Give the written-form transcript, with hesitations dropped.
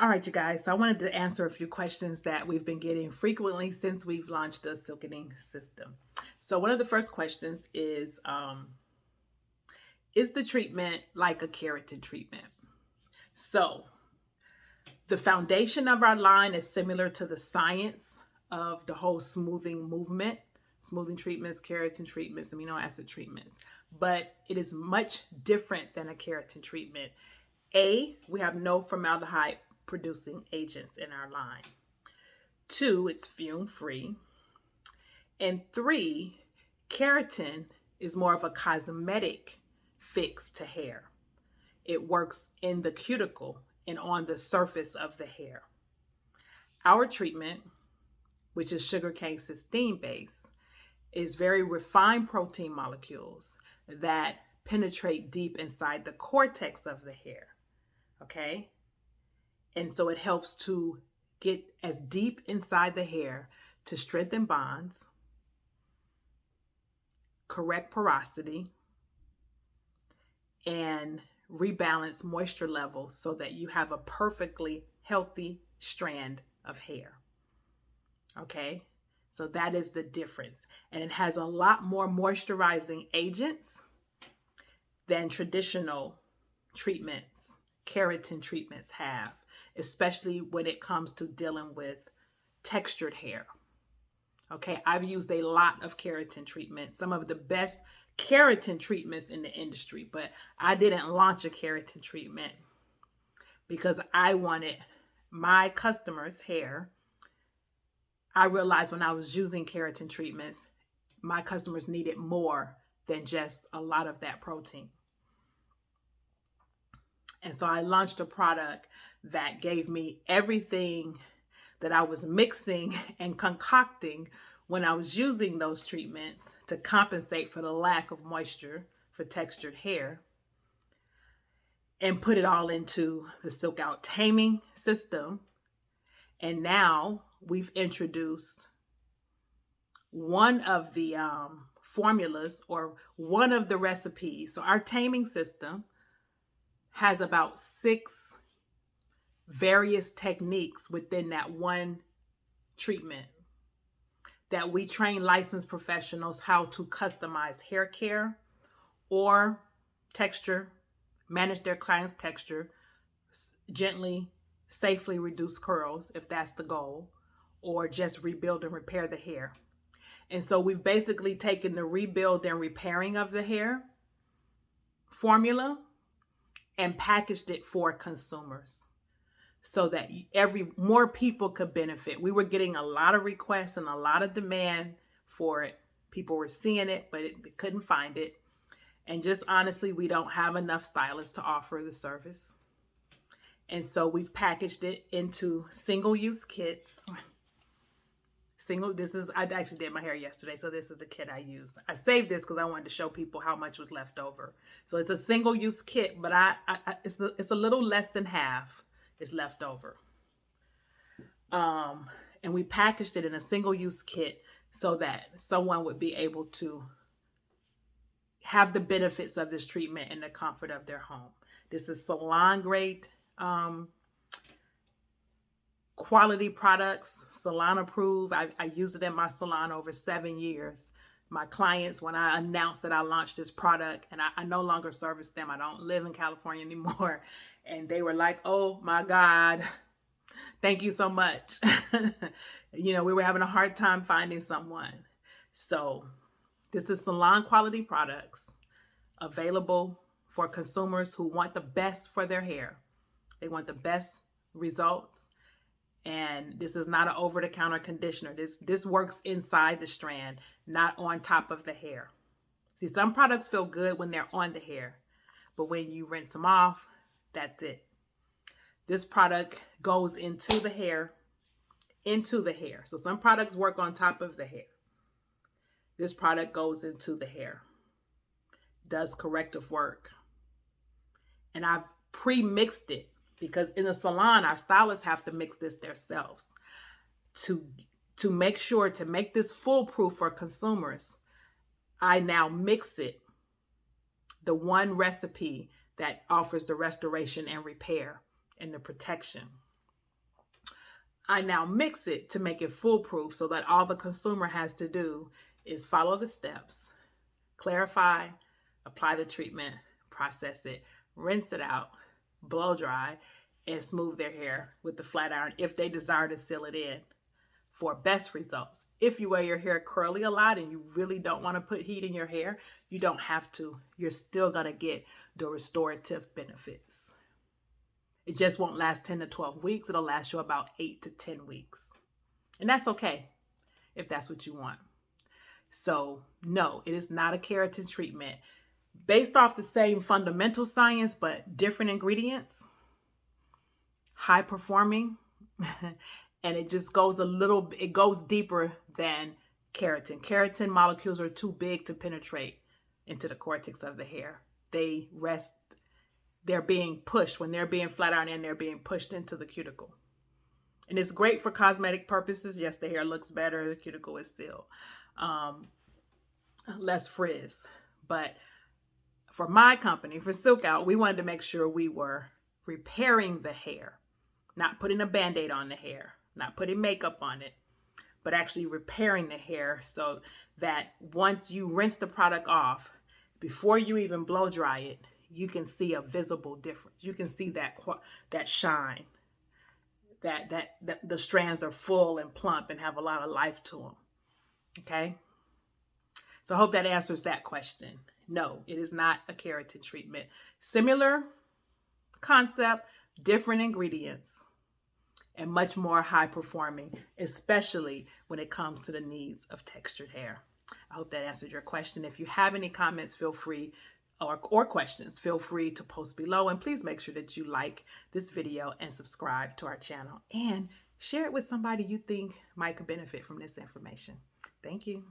All right, you guys. So I wanted to answer a few questions that we've been getting frequently since we've launched the Silkening system. So one of the first questions is the treatment like a keratin treatment? So the foundation of our line is similar to the science of the whole smoothing movement, smoothing treatments, keratin treatments, amino acid treatments, but it is much different than a keratin treatment. We have no formaldehyde producing agents in our line. 2, it's fume free. And 3, keratin is more of a cosmetic fix to hair. It works in the cuticle and on the surface of the hair. Our treatment, which is sugarcane cysteine based, is very refined protein molecules that penetrate deep inside the cortex of the hair. Okay? And so it helps to get as deep inside the hair to strengthen bonds, correct porosity, and rebalance moisture levels so that you have a perfectly healthy strand of hair. Okay? So that is the difference. And it has a lot more moisturizing agents than traditional treatments, keratin treatments have, especially when it comes to dealing with textured hair. Okay, I've used a lot of keratin treatments, some of the best keratin treatments in the industry, but I didn't launch a keratin treatment because I wanted my customers' hair. I realized when I was using keratin treatments, my customers needed more than just a lot of that protein. And so I launched a product that gave me everything that I was mixing and concocting when I was using those treatments to compensate for the lack of moisture for textured hair, and put it all into the Silk Out taming system. And now we've introduced one of the formulas or one of the recipes. So our taming system has about 6 various techniques within that one treatment that we train licensed professionals how to customize hair care or texture, manage their client's texture, gently, safely reduce curls if that's the goal, or just rebuild and repair the hair. And so we've basically taken the rebuild and repairing of the hair formula and packaged it for consumers so that more people could benefit. We were getting a lot of requests and a lot of demand for it. People were seeing it, but they couldn't find it. And just honestly, we don't have enough stylists to offer the service. And so we've packaged it into single-use kits. I actually did my hair yesterday, so this is the kit I used. I saved this because I wanted to show people how much was left over. So it's a single-use kit, but it's a little less than half is left over. And we packaged it in a single-use kit so that someone would be able to have the benefits of this treatment in the comfort of their home. This is salon-grade quality products, salon approved. I use it in my salon over 7 years. My clients, when I announced that I launched this product, and I no longer service them, I don't live in California anymore, and they were like, oh my God, thank you so much. We were having a hard time finding someone. So this is salon quality products available for consumers who want the best for their hair. They want the best results. And this is not an over-the-counter conditioner. This works inside the strand, not on top of the hair. See, some products feel good when they're on the hair, but when you rinse them off, that's it. This product goes into the hair. So some products work on top of the hair. This product goes into the hair, does corrective work. And I've pre-mixed it because in the salon, our stylists have to mix this themselves to make sure to make this foolproof for consumers. I now mix it, the one recipe that offers the restoration and repair and the protection. I now mix it to make it foolproof so that all the consumer has to do is follow the steps, clarify, apply the treatment, process it, rinse it out, blow dry, and smooth their hair with the flat iron if they desire to seal it in for best results. If you wear your hair curly a lot and you really don't want to put heat in your hair, you don't have to. You're still going to get the restorative benefits. It just won't last 10 to 12 weeks. It'll last you about 8 to 10 weeks. And that's okay if that's what you want. So, no, it is not a keratin treatment. Based off the same fundamental science, but different ingredients, high performing, and it just goes it goes deeper than keratin. Keratin molecules are too big to penetrate into the cortex of the hair. They're being pushed. When they're being flat ironed in, they're being pushed into the cuticle. And it's great for cosmetic purposes. Yes, the hair looks better. The cuticle is still less frizz. But for my company, for Silk Out, we wanted to make sure we were repairing the hair, not putting a Band-Aid on the hair, not putting makeup on it, but actually repairing the hair so that once you rinse the product off, before you even blow dry it, you can see a visible difference. You can see that shine, that the strands are full and plump and have a lot of life to them. Okay? So I hope that answers that question. No, it is not a keratin treatment. Similar concept, different ingredients, and much more high performing, especially when it comes to the needs of textured hair. I hope that answered your question. If you have any comments, feel free, or questions, feel free to post below. And please make sure that you like this video and subscribe to our channel and share it with somebody you think might benefit from this information. Thank you.